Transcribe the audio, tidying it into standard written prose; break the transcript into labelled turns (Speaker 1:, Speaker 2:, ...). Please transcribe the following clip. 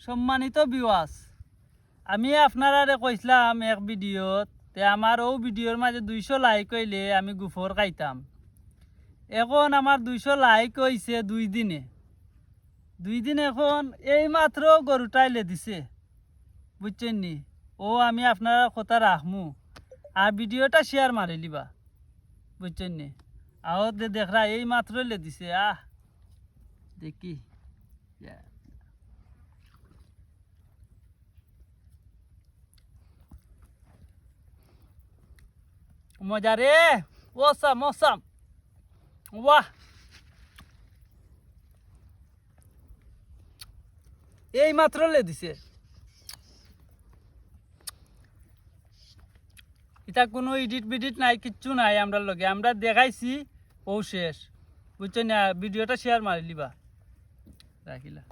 Speaker 1: সম্মানিত ভিউয়ার্স, আমি আপনারা কইছিলাম এক ভিডিওত তে আমার ও ভিডিওর মাঝে 200 লাইক হইলে আমি গুফর খাইতাম। এখন আমার 200 লাইক হইছে 2 দিন এখন এই মাত্র গরুটাইলে দিছে, বুঝছেন নি? ও আমি আপনারা কথা রাখমু আর ভিডিওটা শেয়ার মারি লিবা, বুঝছেন নি? আও দেখরা এই মাত্র লে দিছে। দেখি মজা রে, ওসাম ওসাম, বাহ! এই মাত্র লে দিছে। এটা কোনো এডিট বিডিট নাই, কিচ্ছু নাই। আমরা লগে আমরা দেখাইছি ও শেষ, বুঝছেন না? ভিডিওটা শেয়ার মারি লিবা, রাখিলা।